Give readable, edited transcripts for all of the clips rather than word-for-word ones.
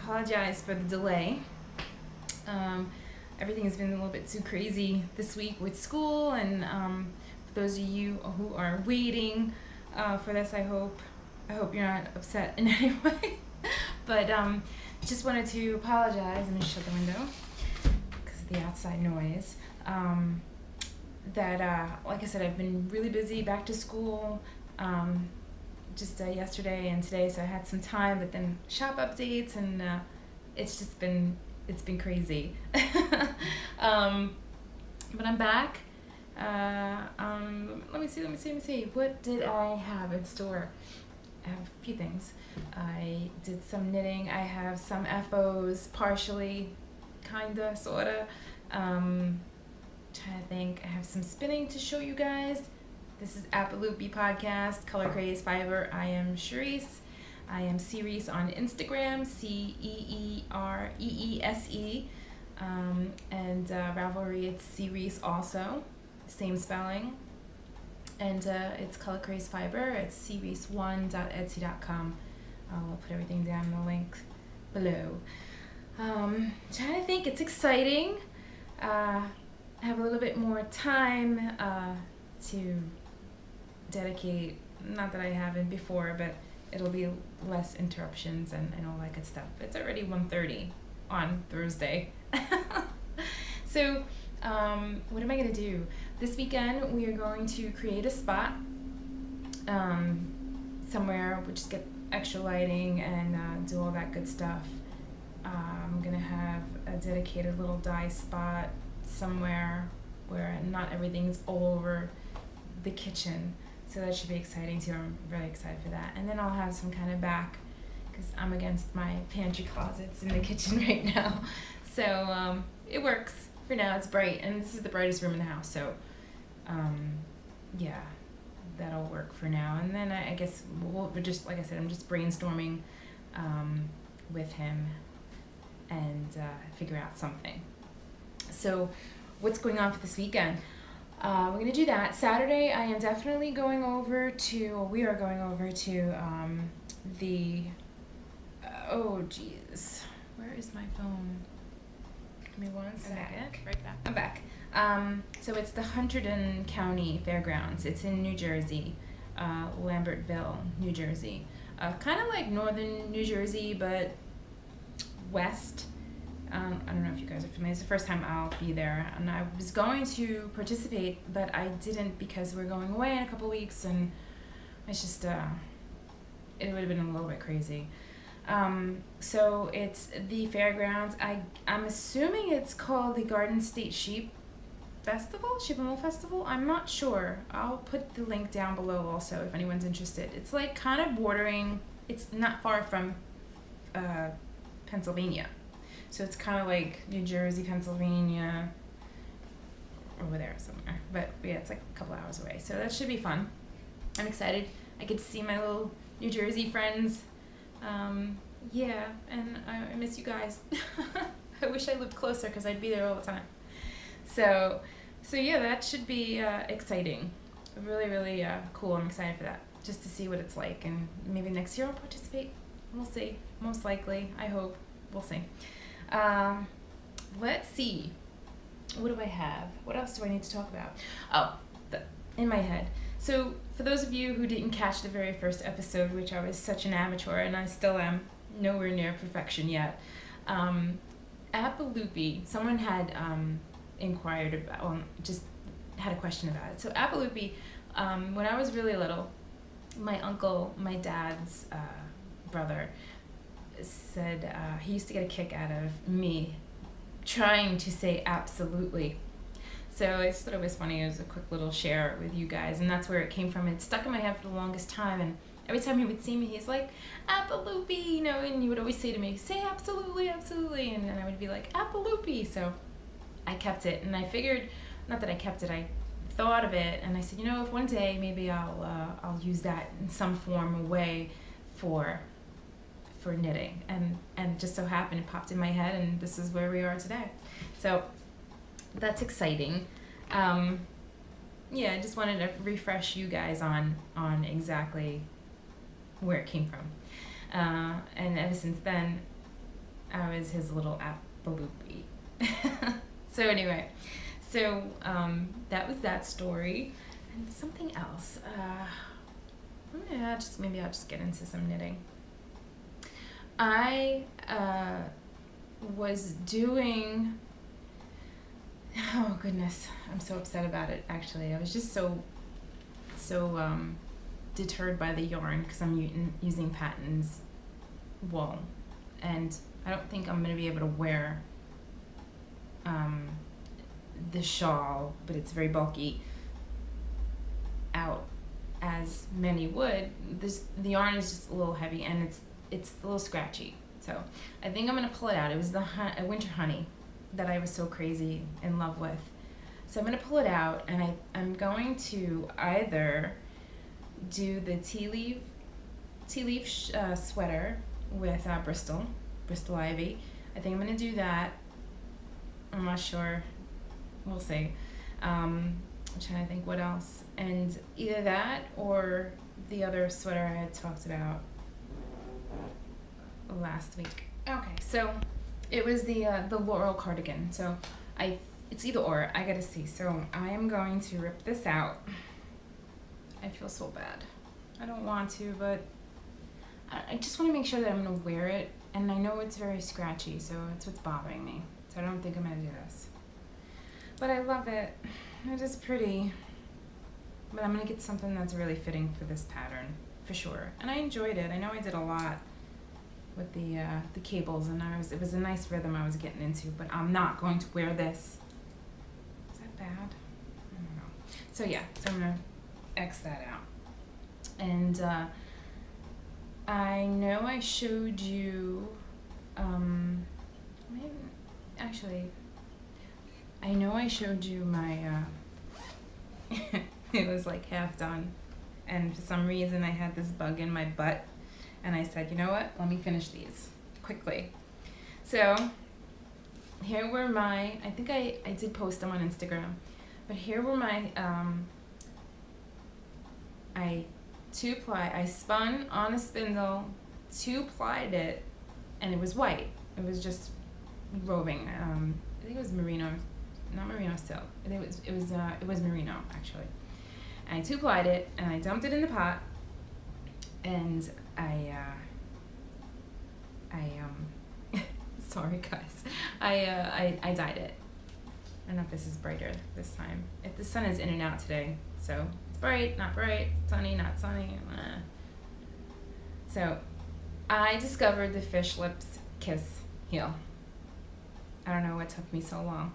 apologize for the delay. Everything has been a little bit too crazy this week with school, and for those of you who are waiting for this, I hope you're not upset in any way. But just wanted to apologize. Let me shut the window because of the outside noise. Like I said, I've been really busy, back to school, just yesterday and today, so I had some time, but then shop updates, and it's been crazy. But I'm back. Let me see. What did I have in store? I have a few things. I did some knitting. I have some FOs, partially, kinda, sorta. Trying to think. I have some spinning to show you guys. This is APPA LOOPY podcast, Color Craze Fiber. I am Ceereese. I am ceereese on Instagram, CEEREESE, and ravelry, it's ceereese also, same spelling. And it's Color Craze Fiber. It's ceereese1.etsy.com. I'll put everything down in the link below. Trying to think. It's exciting. I have a little bit more time to dedicate. Not that I haven't before, but it'll be less interruptions and all that good stuff. It's already 1:30 on Thursday. So what am I going to do? This weekend we are going to create a spot somewhere. We'll just get extra lighting and do all that good stuff. I'm going to have a dedicated little dye spot somewhere where not everything's all over the kitchen. So that should be exciting too. I'm really excited for that. And then I'll have some kind of back, because I'm against my pantry closets in the kitchen right now. So it works for now. It's bright, and this is the brightest room in the house. So yeah, that'll work for now. And then I guess we're just, like I said, I'm just brainstorming with him and figure out something. So what's going on for this weekend? We're going to do that. Saturday, I am definitely we are going over to oh geez, where is my phone? Give me one second. Right back. I'm back. So it's the Hunterdon County Fairgrounds. It's in New Jersey, Lambertville, New Jersey. Kind of like northern New Jersey, but west. I don't know if you guys are familiar. It's the first time I'll be there, and I was going to participate, but I didn't because we're going away in a couple weeks, and it's just it would have been a little bit crazy. So it's the fairgrounds. I'm assuming it's called the Garden State Sheep and Wool Festival. I'm not sure. I'll put the link down below also if anyone's interested. It's like kind of bordering. It's not far from Pennsylvania. So it's kind of like New Jersey, Pennsylvania, over there somewhere. But yeah, it's like a couple hours away. So that should be fun. I'm excited. I get to see my little New Jersey friends. Yeah, and I miss you guys. I wish I lived closer because I'd be there all the time. So yeah, that should be exciting. Really, really cool. I'm excited for that. Just to see what it's like. And maybe next year I'll participate. We'll see. Most likely. I hope. We'll see. Let's see. What do I have? What else do I need to talk about? Oh, in my head. So for those of you who didn't catch the very first episode, which I was such an amateur, and I still am nowhere near perfection yet, APPA LOOPY, someone had inquired about, well, just had a question about it. So APPA LOOPY, when I was really little, my uncle, my dad's brother, said he used to get a kick out of me trying to say absolutely. So I just thought it was funny. It was a quick little share with you guys, and that's where it came from. It stuck in my head for the longest time, and every time he would see me, he's like, APPA LOOPY, and he would always say to me, say absolutely, absolutely, and then I would be like, APPA LOOPY. So I kept it, and I figured, not that I kept it, I thought of it, and I said, if one day maybe I'll use that in some form or way for knitting, and just so happened it popped in my head, and this is where we are today. So that's exciting. Yeah, I just wanted to refresh you guys on exactly where it came from, and ever since then I was his little APPA loopy. So anyway, so that was that story. And something else. Maybe I'll just get into some knitting. I was doing. Oh goodness, I'm so upset about it. Actually, I was just so deterred by the yarn because I'm using Patton's wool, and I don't think I'm gonna be able to wear the shawl, but it's very bulky, out as many would. The yarn is just a little heavy and it's a little scratchy. So I think I'm gonna pull it out. It was the winter honey that I was so crazy in love with. So I'm gonna pull it out, and I'm going to either do the tea leaf sweater with Bristol Ivy. I think I'm gonna do that. I'm not sure. We'll see. I'm trying to think what else. And either that or the other sweater I had talked about last week. Okay, so it was the Laurel cardigan. So it's either or. I gotta see. So I am going to rip this out. I feel so bad. I don't want to, but I just want to make sure that I'm gonna wear it. And I know it's very scratchy, so it's what's bothering me. So I don't think I'm gonna do this. But I love it. It is pretty. But I'm gonna get something that's really fitting for this pattern, for sure. And I enjoyed it. I know I did a lot with the cables, and it was a nice rhythm I was getting into. But I'm not going to wear this. Is that bad? I don't know. So yeah, so I'm gonna X that out. And I know I showed you. I know I showed you my. It was like half done, and for some reason I had this bug in my butt, and I said, you know what? Let me finish these quickly. So here were my. I think I did post them on Instagram, but here were my. I spun on a spindle, 2-plied it, and it was white. It was just roving. I think it was merino, not merino silk. It was merino actually. And I 2-plied it, and I dumped it in the pot, and I sorry guys, I dyed it. I don't know if this is brighter this time. If the sun is in and out today, so it's bright, not bright, sunny, not sunny. So I discovered the Fish Lips Kiss heel. I don't know what took me so long.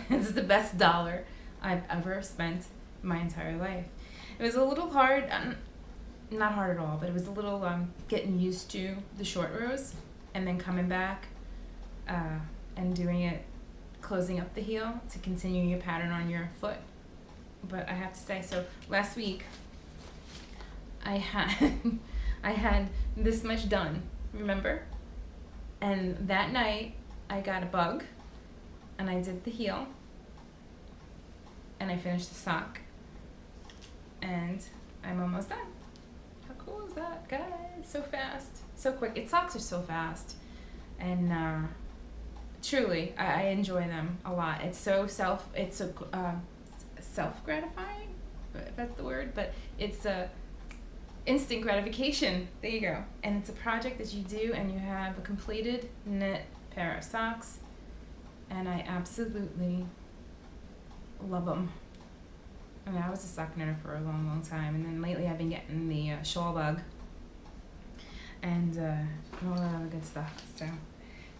This is the best $1 I've ever spent in my entire life. It was a little hard, not hard at all, but it was a little getting used to the short rows and then coming back and doing it, closing up the heel to continue your pattern on your foot. But I have to say, so last week I had this much done, remember? And that night I got a bug, and I did the heel, and I finished the sock, and I'm almost done. How cool is that, guys? So fast, so quick. Socks are so fast, and truly, I enjoy them a lot. It's so self-gratifying, if that's the word, but it's a instant gratification. There you go. And it's a project that you do, and you have a completed knit pair of socks, and I absolutely love them. I mean, I was a sock knitter for a long, long time, and then lately I've been getting the shawl bug and all that other good stuff. So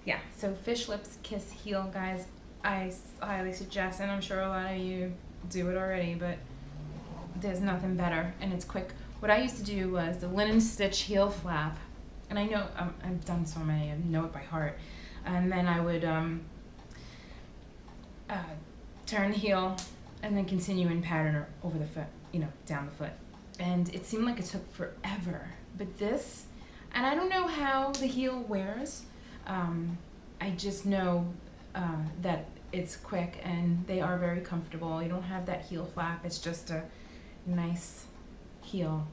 yeah, so Fish Lips Kiss heel, guys, I highly suggest, and I'm sure a lot of you do it already, but there's nothing better, and it's quick. What I used to do was the linen stitch heel flap, and I know I've done so many, I know it by heart, and then I would turn the heel and then continue in pattern over the foot, down the foot, and it seemed like it took forever. But this, and I don't know how the heel wears, I just know that it's quick and they are very comfortable. You don't have that heel flap, it's just a nice heel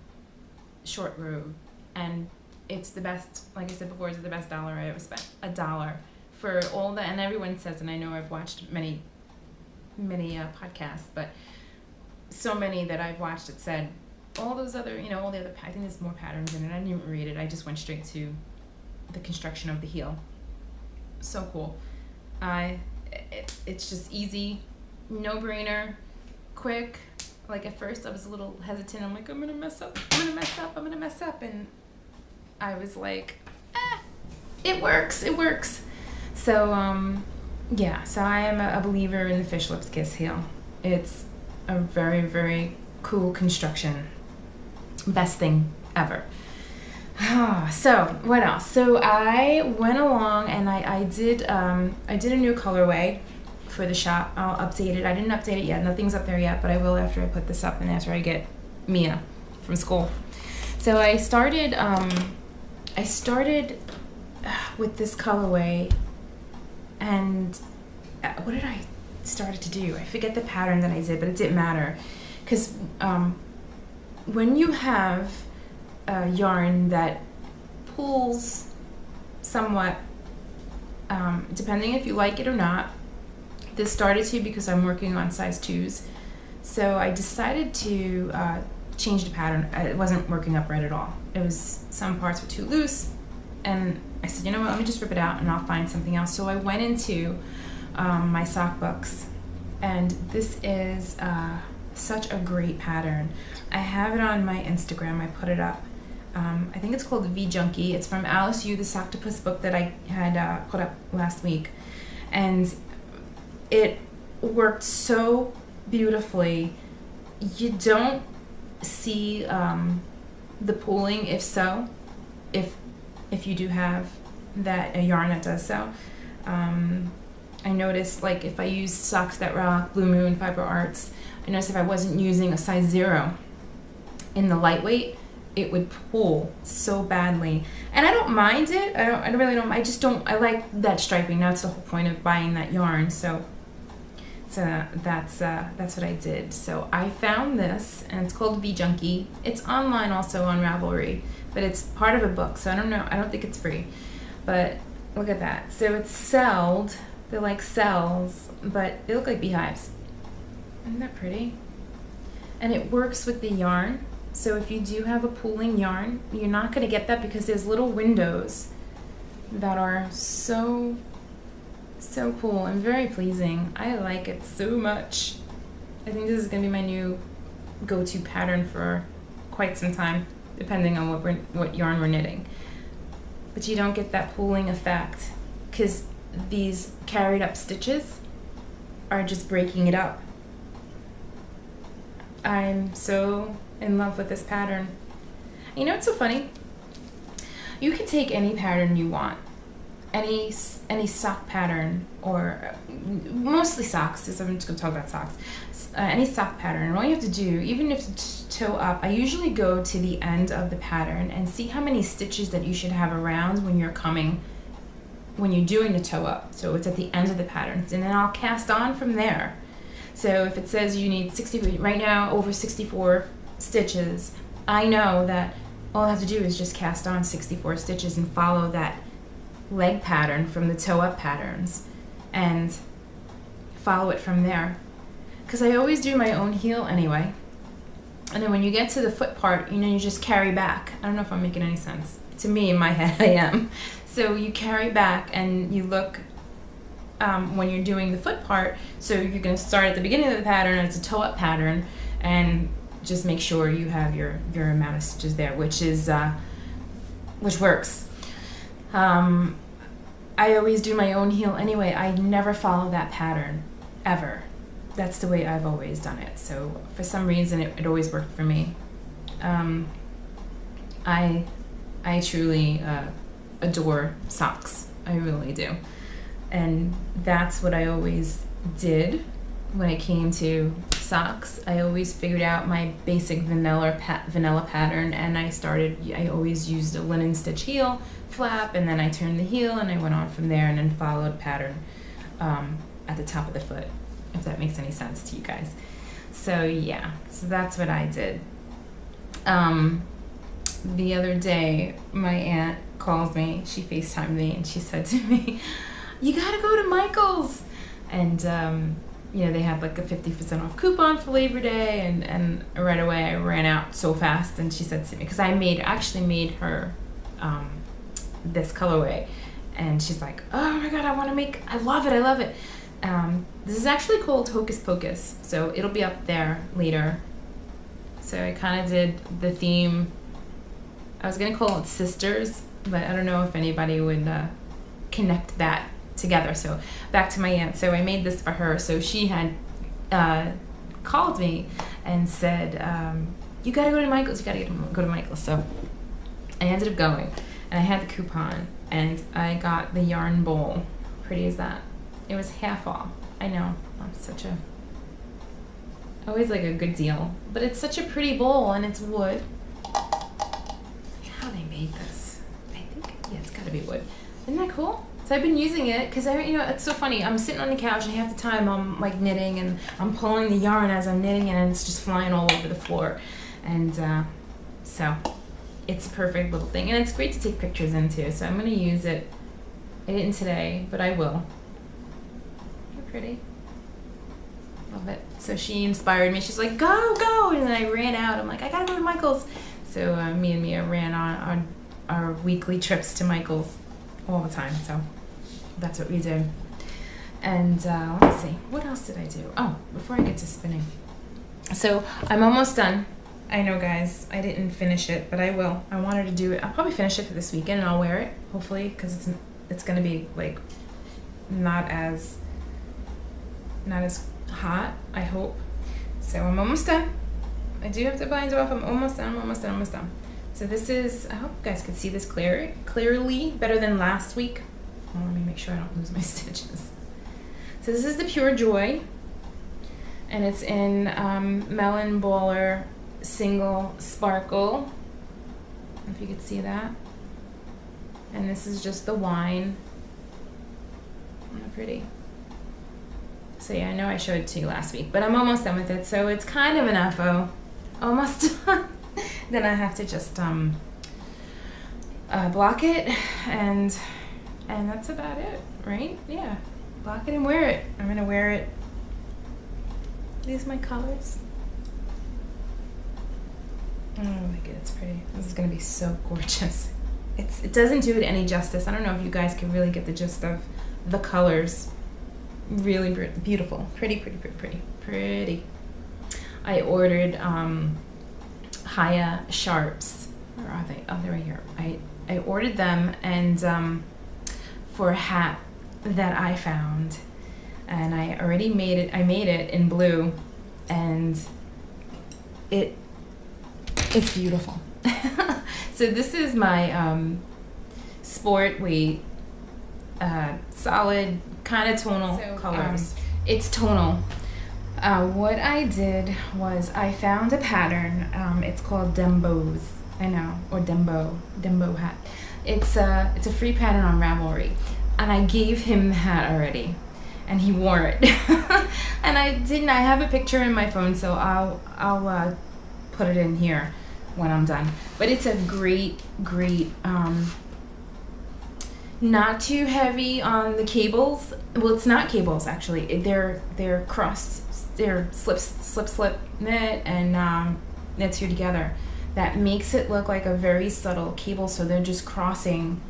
short robe, and it's the best, like I said before, it's the best dollar I ever spent. $1 for all the, and everyone says, and I know I've watched many podcasts, but so many that I've watched it said all those other, all the other, I think there's more patterns in it. I didn't even read it. I just went straight to the construction of the heel. So cool. It's just easy, no brainer, quick. Like at first I was a little hesitant. I'm like, I'm gonna mess up. And I was like, it works. So yeah, so I am a believer in the fish lips kiss heel. It's a very, very cool construction. Best thing ever. So what else? So I went along and I did a new colorway for the shop. I'll update it. I didn't update it yet. Nothing's up there yet, but I will after I put this up and after I get Mia from school. So I started with this colorway, and what did I started to do? I forget the pattern that I did, but it didn't matter, because when you have a yarn that pulls somewhat, depending if you like it or not. This started to because I'm working on size 2s, so I decided to change the pattern. It wasn't working up right at all. It was, some parts were too loose, and I said, you know what, let me just rip it out and I'll find something else. So I went into my sock books, and this is such a great pattern. I have it on my Instagram. I put it up. I think it's called V Junkie. It's from Alice Yu, the Socktopus book that I had put up last week, and it worked so beautifully. You don't see the pooling, if you do have a yarn that does so. I noticed, like, if I use Socks That Rock, Blue Moon, Fiber Arts, I noticed if I wasn't using a size 0 in the lightweight, it would pull so badly. And I don't mind it. I really don't. I just don't. I like that striping. That's the whole point of buying that yarn. So that's what I did. So I found this, and it's called V Junkie. It's online also on Ravelry, but it's part of a book. So I don't know. I don't think it's free. But look at that. So it's celled. They're like cells, but they look like beehives. Isn't that pretty? And it works with the yarn. So if you do have a pooling yarn, you're not going to get that because there's little windows that are so cool and very pleasing. I like it so much. I think this is going to be my new go-to pattern for quite some time, depending on what yarn we're knitting. But you don't get that pooling effect because these carried up stitches are just breaking it up. I'm so in love with this pattern. You know what's so funny? You can take any pattern you want, any sock pattern, or mostly socks, because I'm just going to talk about socks. Any sock pattern, and all you have to do, even if it's toe up, I usually go to the end of the pattern and see how many stitches that you should have around when you're doing the toe up. So it's at the end of the pattern, and then I'll cast on from there. So if it says you need 60, right now over 64 stitches, I know that all I have to do is just cast on 64 stitches and follow that leg pattern from the toe up patterns and follow it from there. Because I always do my own heel anyway. And then when you get to the foot part, you just carry back. I don't know if I'm making any sense. To me, in my head, I am. So you carry back and you look when you're doing the foot part. So you're going to start at the beginning of the pattern, and it's a toe up pattern, and just make sure you have your amount of stitches there, which works. I always do my own heel anyway. I never follow that pattern ever. That's the way I've always done it. So for some reason it always worked for me. I truly adore socks. I really do. And that's what I always did when it came to socks. I always figured out my basic vanilla pattern, and I always used a linen stitch heel flap, and then I turned the heel and I went on from there and then followed pattern at the top of the foot, if that makes any sense to you guys. So yeah, so that's what I did. the other day, my aunt calls me, she FaceTimed me, and she said to me, you gotta go to Michael's. And, you know, they had like a 50% off coupon for Labor Day, and right away I ran out so fast, and she said to me, because I actually made her this colorway, and she's like, oh my god, I love it. This is actually called Hocus Pocus, so it'll be up there later. So I kind of did the theme. I was gonna call it Sisters, but I don't know if anybody would connect that together. So back to my aunt. So I made this for her. So she had called me and said, you gotta go to Michael's, go to Michael's. So I ended up going, and I had the coupon, and I got the yarn bowl. Pretty as that. It was half off. I know, I'm always like a good deal, but it's such a pretty bowl, and it's wood. How they made this? I think, yeah, it's gotta be wood. Isn't that cool? So I've been using it because you know, it's so funny. I'm sitting on the couch, and half the time I'm like knitting, and I'm pulling the yarn as I'm knitting, and it's just flying all over the floor. And so it's a perfect little thing, and it's great to take pictures in too. So I'm gonna use it. I didn't today, but I will. They're pretty. Love it. So she inspired me. She's like, go, and then I ran out. I'm like, I gotta go to Michael's. So me and Mia ran on our weekly trips to Michael's all the time. So that's what we did. And let's see, what else did I do? Oh, before I get to spinning. So I'm almost done. I know, guys, I didn't finish it, but I will. I wanted to do it. I'll probably finish it for this weekend, and I'll wear it, hopefully, because it's gonna be like not as hot, I hope. So I'm almost done. I do have to bind it off. I'm almost done. So this is, I hope you guys can see this clearly better than last week. Oh, let me make sure I don't lose my stitches. So this is the Pure Joy, and it's in Melon Baller Single Sparkle, if you could see that. And this is just the wine. How pretty. So yeah, I know I showed it to you last week, but I'm almost done with it. So it's kind of an FO. Almost done. Then I have to just block it, and that's about it, right? Yeah, block it and wear it. I'm gonna wear it. These are my colors. Oh my god, it's pretty. This is gonna be so gorgeous. It doesn't do it any justice. I don't know if you guys can really get the gist of the colors. Really beautiful, pretty. I ordered hiya sharps. Where are they? Oh, they're right here. I ordered them, and for a hat that I found, and I already made it. I made it in blue, and it's beautiful. So this is my sport weight, solid kind of tonal colors. It's tonal. What I did was I found a pattern. It's called dembows. I know, or dembow hat. It's a free pattern on Ravelry, and I gave him the hat already, and he wore it. And I have a picture in my phone, so I'll put it in here when I'm done. But it's a great not too heavy on the cables. Well, it's not cables actually. They're crossed. They're slip knit, and knit two together. That makes it look like a very subtle cable. So they're just crossing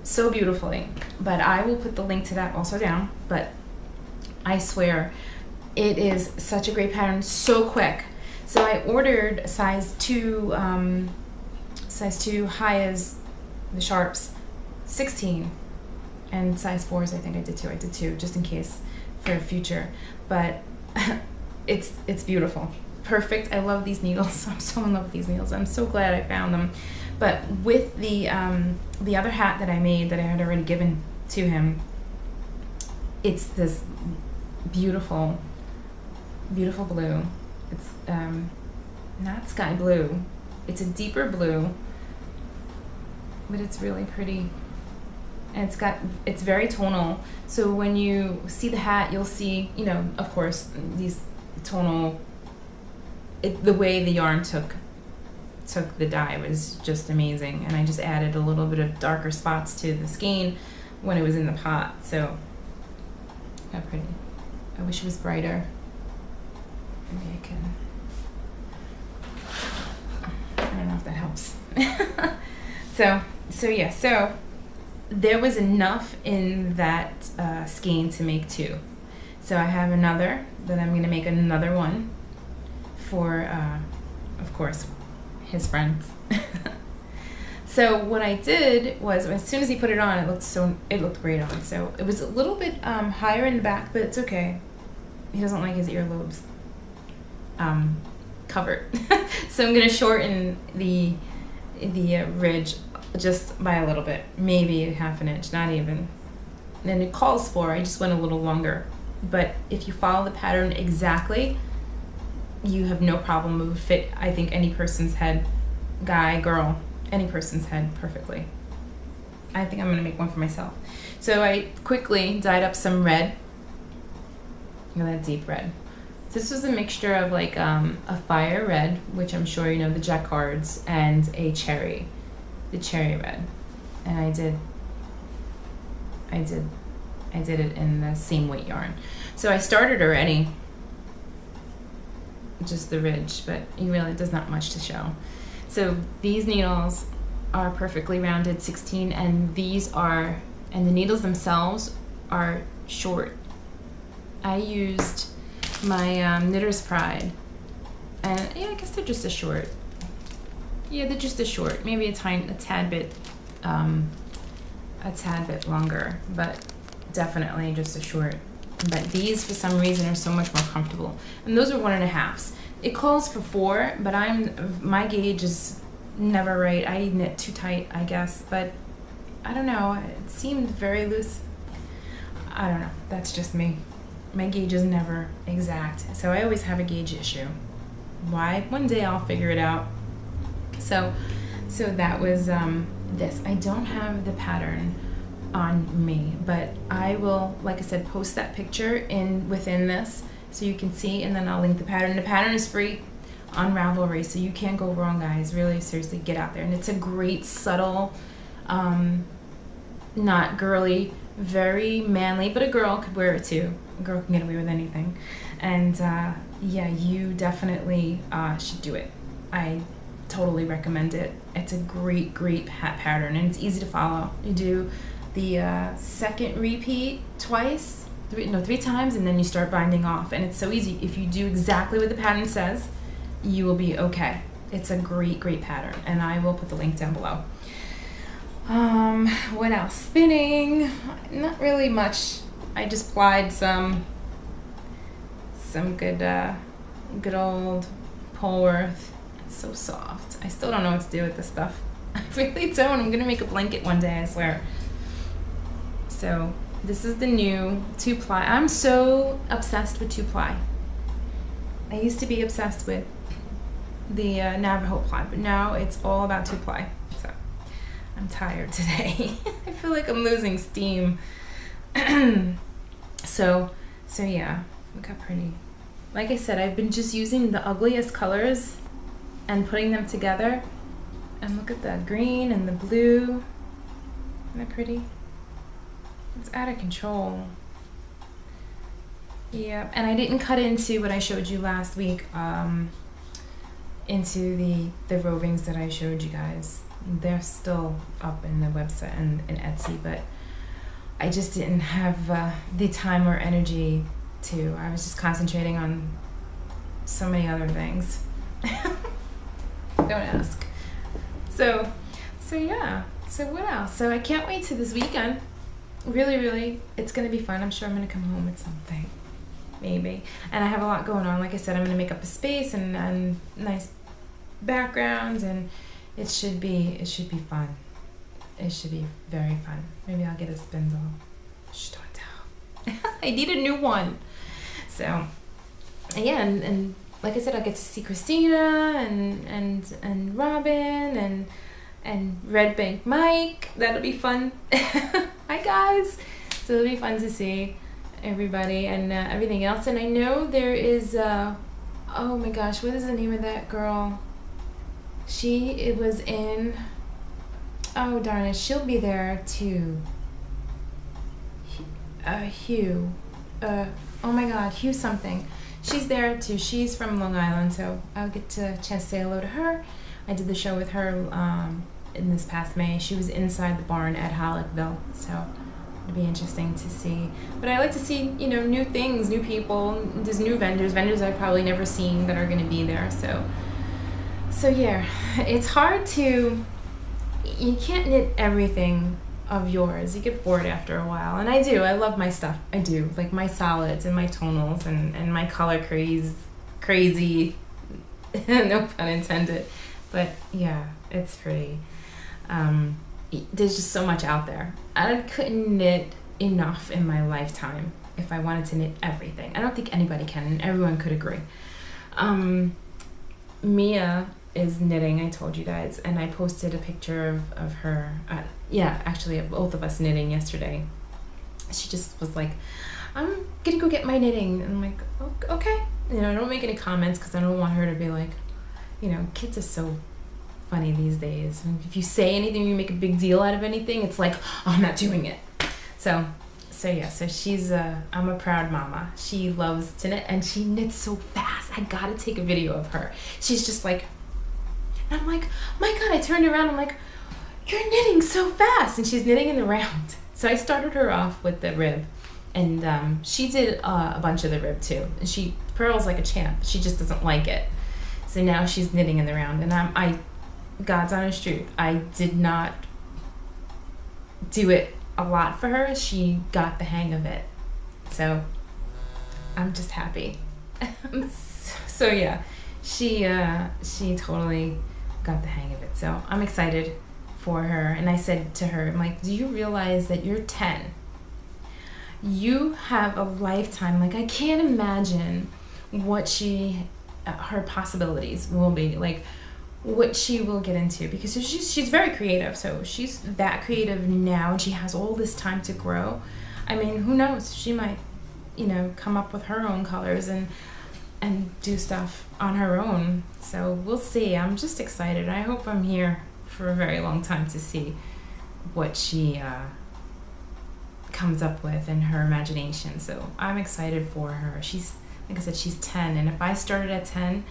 so beautifully. But I will put the link to that also down. But I swear, it is such a great pattern. So quick. So I ordered size 2 hiyas, the sharps, 16, and size 4s. I think I did two just in case for future. But it's beautiful, perfect. I love these needles. I'm so in love with these needles. I'm so glad I found them. But with the other hat that I made that I had already given to him, it's this beautiful blue. It's not sky blue. It's a deeper blue, but it's really pretty. And it's very tonal. So when you see the hat, you'll see, you know, of course, these tonal, the way the yarn took took the dye was just amazing, and I just added a little bit of darker spots to the skein when it was in the pot, so how pretty. I wish it was brighter. Maybe I can, I don't know if that helps. So yeah, so there was enough in that skein to make two. So I have another that I'm gonna make another one for, of course, his friends. So what I did was, as soon as he put it on, it looked great on. So it was a little bit higher in the back, but it's okay. He doesn't like his earlobes covered. So I'm gonna shorten the ridge just by a little bit, maybe a half an inch, not even. And it calls for, I just went a little longer. But if you follow the pattern exactly, you have no problem. It would fit, I think, any person's head, guy, girl, any person's head perfectly. I think I'm gonna make one for myself. So I quickly dyed up some red. Look at that deep red. So this was a mixture of like a fire red, which I'm sure you know, the jacquards, and a cherry, the cherry red. And I did it in the same weight yarn. So I started already, just the ridge, but it really does not much to show. So these needles are perfectly rounded 16, and these are, and the needles themselves are short. I used my Knitter's Pride, and yeah, I guess they're just a short. Yeah, they're just a short, maybe a tad bit longer, but definitely just a short. But these, for some reason, are so much more comfortable. And those are 1.5s. It calls for 4, but my gauge is never right. I knit too tight, I guess, but I don't know. It seemed very loose. I don't know. That's just me. My gauge is never exact, so I always have a gauge issue. Why? One day I'll figure it out. So that was this. I don't have the pattern on me, but I will, like I said, post that picture within this so you can see, and then I'll link the pattern. The pattern is free on Ravelry, so you can't go wrong, guys. Really, seriously, get out there. And it's a great, subtle, not girly, very manly, but a girl could wear it too. A girl can get away with anything. And yeah, you definitely should do it. I totally recommend it. It's a great, great hat pattern, and it's easy to follow. You do the second repeat twice, three times, and then you start binding off, and it's so easy. If you do exactly what the pattern says, you will be okay. It's a great, great pattern, and I will put the link down below. What else? Spinning, not really much. I just plied some good old Polworth. It's so soft. I still don't know what to do with this stuff. I really don't. I'm gonna make a blanket one day, I swear. So this is the new 2-ply. I'm so obsessed with 2-ply. I used to be obsessed with the Navajo ply, but now it's all about 2-ply. So I'm tired today. I feel like I'm losing steam. So yeah, look how pretty. Like I said, I've been just using the ugliest colors and putting them together. And look at the green and the blue. Isn't that pretty? It's out of control. Yeah, and I didn't cut into what I showed you last week, into the rovings that I showed you guys. They're still up in the website and in Etsy, but I just didn't have the time or energy to. I was just concentrating on so many other things. Don't ask. So yeah. So what else? So I can't wait to this weekend. Really, really, it's gonna be fun. I'm sure I'm gonna come home with something, maybe. And I have a lot going on. Like I said, I'm gonna make up a space and nice backgrounds, and it should be fun. It should be very fun. Maybe I'll get a spindle. Shh, don't tell. I need a new one. So yeah, and like I said, I'll get to see Christina and Robin and Red Bank Mike. That'll be fun. Hi guys. So it'll be fun to see everybody and everything else. And I know there is oh my gosh, what is the name of that girl? It was in, oh darn it, she'll be there too. Hugh, oh my god, Hugh something. She's there too. She's from Long Island, so I'll get a chance to say hello to her. I did the show with her in this past May. She was inside the barn at Halleckville, so it'll be interesting to see. But I like to see, you know, new things, new people. There's new vendors I've probably never seen that are going to be there. So yeah, it's hard to. You can't knit everything of yours. You get bored after a while, and I do. I love my stuff. I do, like my solids and my tonals and my color crazy no pun intended, but yeah, it's pretty. There's just so much out there. I couldn't knit enough in my lifetime if I wanted to knit everything. I don't think anybody can, and everyone could agree. Mia is knitting, I told you guys, and I posted a picture of her, actually of both of us knitting yesterday. She just was like, I'm gonna go get my knitting, and I'm like, okay. You know, I don't make any comments because I don't want her to be like, you know, kids are so funny these days. And if you say anything, you make a big deal out of anything, it's like, oh, I'm not doing it. So she's I'm a proud mama. She loves to knit, and she knits so fast. I gotta take a video of her. She's just like, and I'm like, my God, I turned around, I'm like, you're knitting so fast. And she's knitting in the round. So I started her off with the rib, and she did a bunch of the rib too. And she purls like a champ. She just doesn't like it. So now she's knitting in the round, and God's honest truth, I did not do it a lot for her. She got the hang of it. So I'm just happy. So yeah, she totally got the hang of it. So I'm excited for her. And I said to her, I'm like, do you realize that you're 10? You have a lifetime. Like, I can't imagine what her possibilities will be, like what she will get into, because she's very creative. So she's that creative now, and she has all this time to grow. I mean, who knows? She might, you know, come up with her own colors and do stuff on her own. So we'll see. I'm just excited. I hope I'm here for a very long time to see what she comes up with in her imagination. So I'm excited for her. She's, like I said, she's 10, and if I started at 10,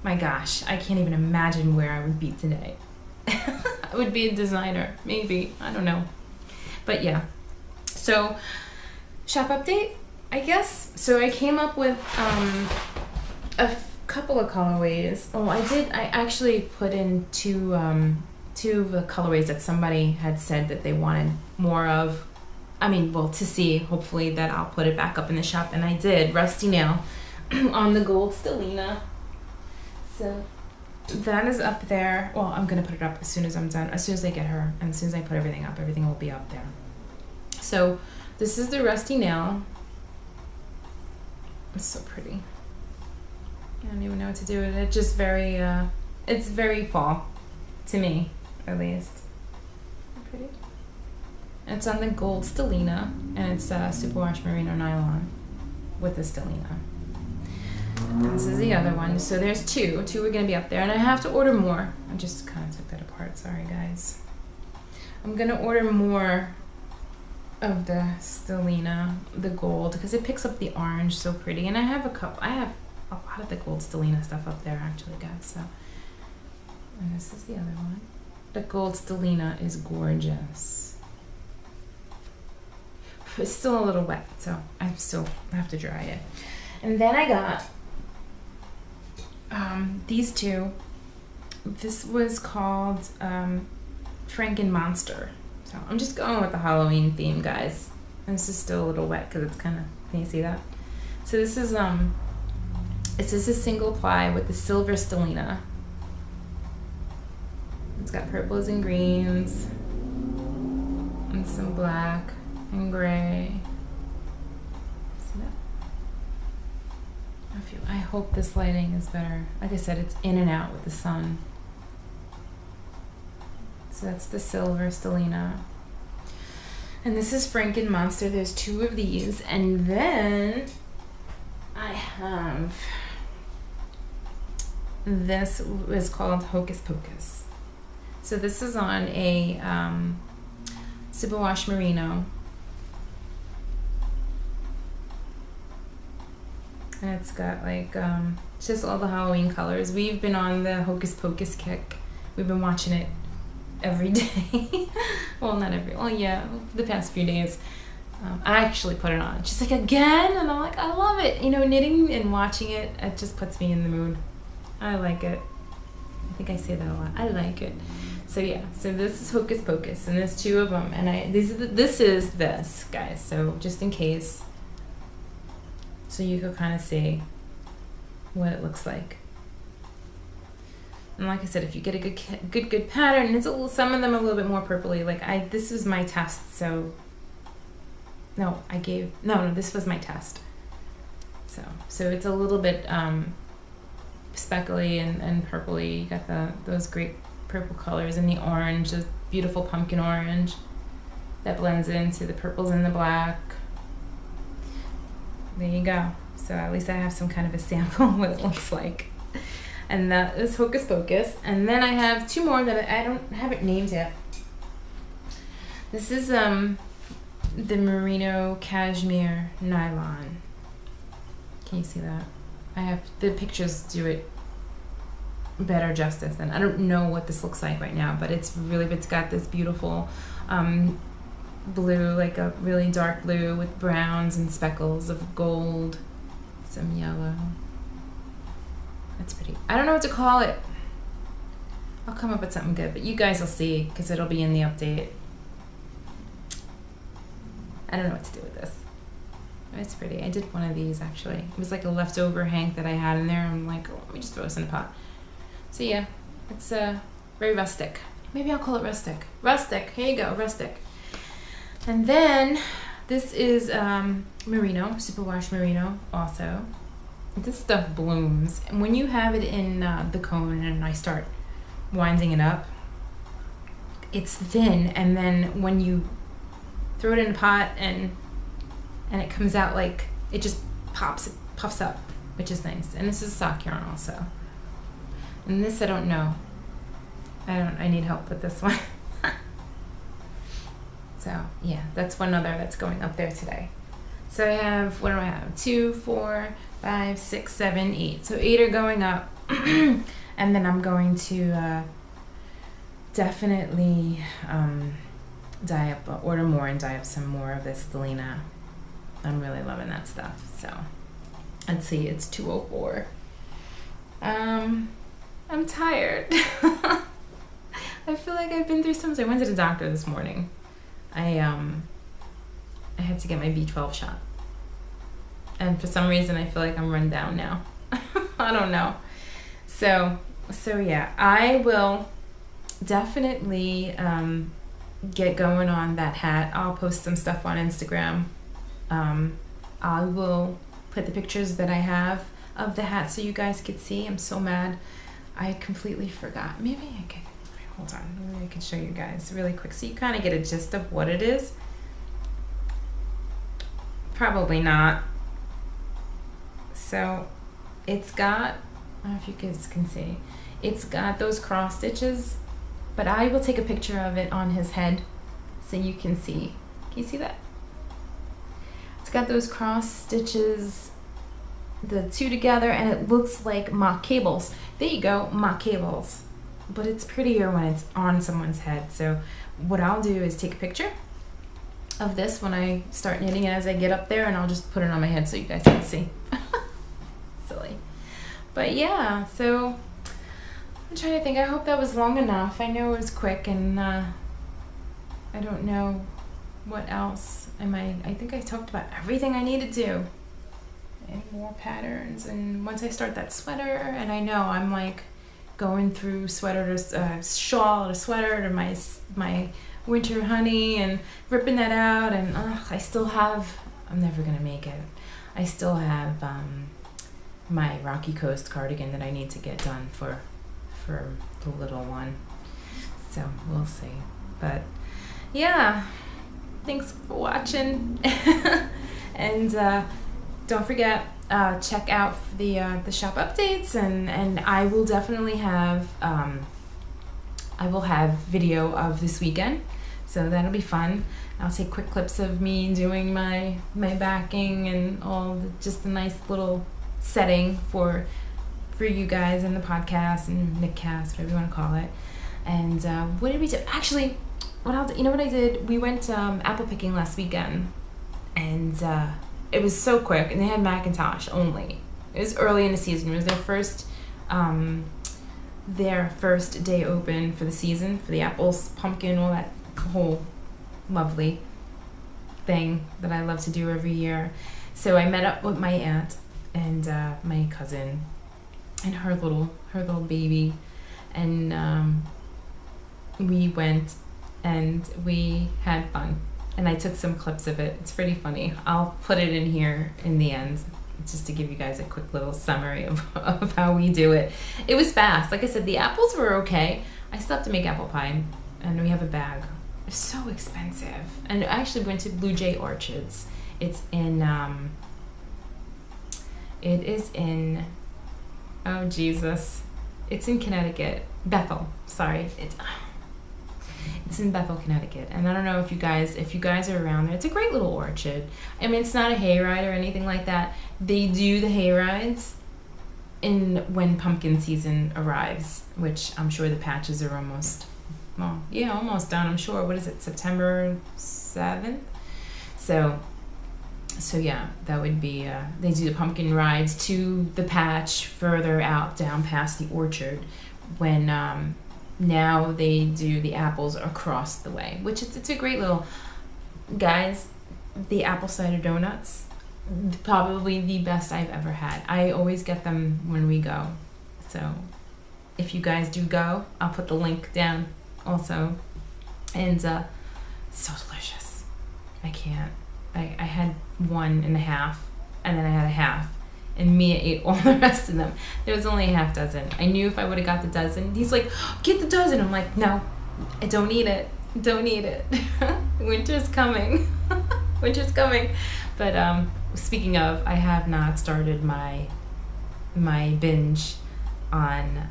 my gosh, I can't even imagine where I would be today. I would be a designer, maybe. I don't know. But yeah. So, shop update, I guess. So I came up with a couple of colorways. Oh, I actually put in two of the colorways that somebody had said that they wanted more of. I mean, well, to see, hopefully, that I'll put it back up in the shop. And I did. Rusty Nail on the gold stellina. So that is up there. Well, I'm going to put it up as soon as I'm done. As soon as I get her, and as soon as I put everything up, everything will be up there. So this is the Rusty Nail. It's so pretty. I don't even know what to do with it. It's just very, it's very fall, to me, at least. Pretty. It's on the gold stellina, and it's superwash merino nylon with the stellina. And this is the other one. So there's two. Two are going to be up there, and I have to order more. I just kind of took that apart. Sorry, guys. I'm going to order more of the stellina, the gold, because it picks up the orange so pretty. And I have a lot of the gold stellina stuff up there, actually, guys. So, and this is the other one. The gold stellina is gorgeous. It's still a little wet, so I still have to dry it. And then I got these two. This was called Franken Monster. So I'm just going with the Halloween theme, guys. And this is still a little wet because it's kind of, can you see that? So this is a single ply with the silver stellina. It's got purples and greens and some black and gray. See that? I hope this lighting is better. Like I said, it's in and out with the sun. So that's the silver stellina. And this is Franken Monster. There's two of these. And then I have this is called Hocus Pocus. So this is on a superwash merino. And it's got like, it's just all the Halloween colors. We've been on the Hocus Pocus kick. We've been watching it every day. Well, not every, well, yeah, the past few days. I actually put it on. She's like, again? And I'm like, I love it. You know, knitting and watching it, it just puts me in the mood. I like it. I think I say that a lot. I like it. So yeah, so this is Hocus Pocus, and there's two of them. And this is this, guys. So just in case, so you could kind of see what it looks like. And like I said, if you get a good pattern, it's a little, some of them are a little bit more purpley. Like this was my test, so no, this was my test. So it's a little bit speckly and purpley. You got those great purple colors and the orange, the beautiful pumpkin orange that blends into the purples and the black. There you go. So at least I have some kind of a sample of what it looks like. And that is Hocus Pocus. And then I have two more that I don't haven't named yet. This is the merino cashmere nylon. Can you see that? I have the pictures do it better justice, and I don't know what this looks like right now, but it's got this beautiful blue, like a really dark blue with browns and speckles of gold, some yellow. That's pretty. I don't know what to call it. I'll come up with something good, but you guys will see because it'll be in the update. I don't know what to do with this. It's pretty. I did one of these actually. It was like a leftover hank that I had in there. I'm like, oh, let me just throw this in a pot. So yeah, it's very rustic. Maybe I'll call it rustic. Rustic. Here you go, rustic. And then this is merino, superwash merino also. This stuff blooms, and when you have it in the cone and I start winding it up, it's thin, and then when you throw it in a pot and it comes out, like it just puffs up, which is nice. And this is sock yarn also. And this I don't know. I need help with this one. So yeah, that's one other that's going up there today. So I have, what do I have? 2, 4, 5, 6, 7, 8. So 8 are going up. And then I'm going to definitely dye up, order more and dye up some more of this Stellina. I'm really loving that stuff. So let's see, it's 2:04. I'm tired. I feel like I've been through something. I went to the doctor this morning. I had to get my B12 shot. And for some reason I feel like I'm run down now. I don't know. So yeah, I will definitely get going on that hat. I'll post some stuff on Instagram. I will put the pictures that I have of the hat so you guys could see. I'm so mad. I completely forgot. Maybe I can, hold on, maybe I can show you guys really quick so you kind of get a gist of what it is. Probably not. So it's got, I don't know if you guys can see, it's got those cross stitches, but I will take a picture of it on his head so you can see. Can you see that? It's got those cross stitches, the two together, and it looks like mock cables. There you go, mock cables. But it's prettier when it's on someone's head. So what I'll do is take a picture of this when I start knitting it as I get up there, and I'll just put it on my head so you guys can see. Silly. But yeah, so I'm trying to think. I hope that was long enough. I know it was quick, and I don't know what else I think I talked about everything I need to do. Any more patterns? And once I start that sweater, and I know I'm like going through sweater to shawl to sweater to my winter honey and ripping that out, and I still have, I'm never gonna make it. I still have my Rocky Coast cardigan that I need to get done for the little one. So we'll see. But yeah, thanks for watching. And don't forget, check out the shop updates, and I will definitely have video of this weekend, so that'll be fun. I'll take quick clips of me doing my backing and just a nice little setting for you guys in the podcast and Nickcast, whatever you want to call it. And what did we do? Actually, you know what I did? We went apple picking last weekend, and it was so quick, and they had Macintosh only. It was early in the season. It was their first day open for the season, for the apples, pumpkin, all that whole lovely thing that I love to do every year. So I met up with my aunt and my cousin and her little baby, and we went and we had fun, and I took some clips of it. It's pretty funny. I'll put it in here in the end, just to give you guys a quick little summary of how we do it. It was fast. Like I said, the apples were okay. I still have to make apple pie, and we have a bag. It's so expensive. And I actually went to Blue Jay Orchards. It is in, oh Jesus, it's in Connecticut. Bethel, sorry. It's in Bethel, Connecticut. And I don't know if you guys are around there. It's a great little orchard. I mean, it's not a hayride or anything like that. They do the hayrides when pumpkin season arrives, which I'm sure the patches are almost done, I'm sure. What is it, September 7th? So yeah, that would be, they do the pumpkin rides to the patch further out, down past the orchard, when now they do the apples across the way, which it's a great little, guys, the apple cider donuts, probably the best I've ever had. I always get them when we go. So if you guys do go, I'll put the link down also. And so delicious. I can't. I had 1.5, and then I had a half, and Mia ate all the rest of them. There was only a half dozen. I knew if I would have got the dozen. He's like, get the dozen. I'm like, no, I don't eat it. Don't eat it. Winter's coming. Winter's coming. But speaking of, I have not started my binge on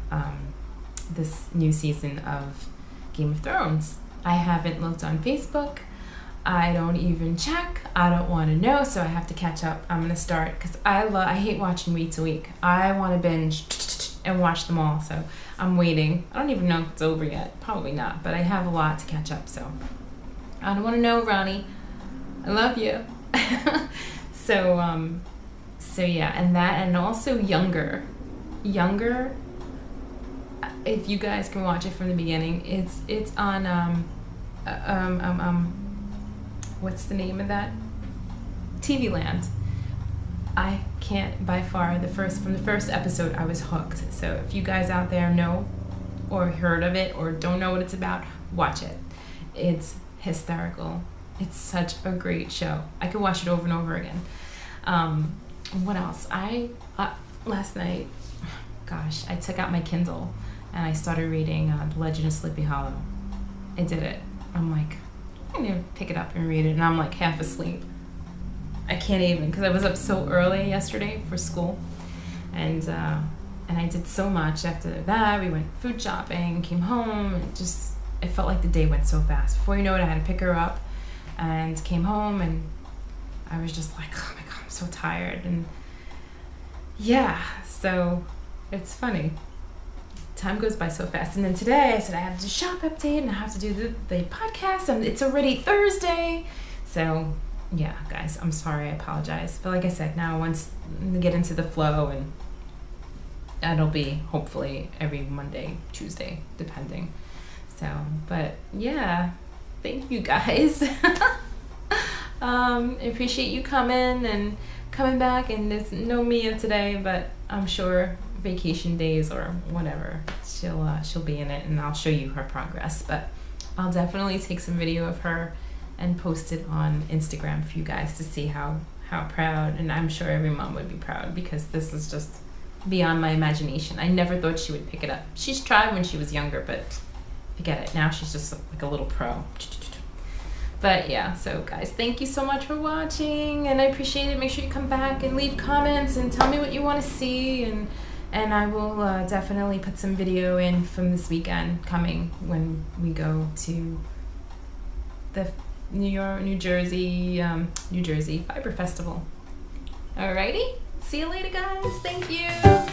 this new season of Game of Thrones. I haven't looked on Facebook. I don't even check. I don't want to know, so I have to catch up. I'm gonna start, because I hate watching week to week. I want to binge and watch them all, so I'm waiting. I don't even know if it's over yet. Probably not, but I have a lot to catch up, so I don't want to know, Ronnie. I love you. So yeah, and that, and also Younger. If you guys can watch it from the beginning, it's on what's the name of that? TV Land. I can't, by far, from the first episode, I was hooked. So if you guys out there know or heard of it or don't know what it's about, watch it. It's hysterical. It's such a great show. I could watch it over and over again. What else? Last night, gosh, I took out my Kindle and I started reading The Legend of Sleepy Hollow. I did it. I'm like, I'm gonna pick it up and read it, and I'm like half asleep. I can't even, because I was up so early yesterday for school, and I did so much. After that, we went food shopping, came home, and it felt like the day went so fast. Before you know it, I had to pick her up, and came home, and I was just like, oh my God, I'm so tired. And yeah, so it's funny. Time goes by so fast. And then today I said I have to do shop update, and I have to do the podcast, and it's already Thursday. So yeah, guys, I'm sorry, I apologize. But like I said, now once we get into the flow, and that'll be hopefully every Monday, Tuesday, depending. So, but yeah, thank you guys. I appreciate you coming back, and there's no Mia today, but I'm sure vacation days or whatever, she'll be in it, and I'll show you her progress. But I'll definitely take some video of her and post it on Instagram for you guys to see how proud, and I'm sure every mom would be proud, because this is just beyond my imagination. I never thought she would pick it up. She's tried when she was younger, but forget it. Now she's just like a little pro. But yeah, so guys, thank you so much for watching, and I appreciate it. Make sure you come back and leave comments and tell me what you want to see, and I will definitely put some video in from this weekend coming when we go to the New Jersey Fiber Festival. Alrighty, see you later guys, thank you.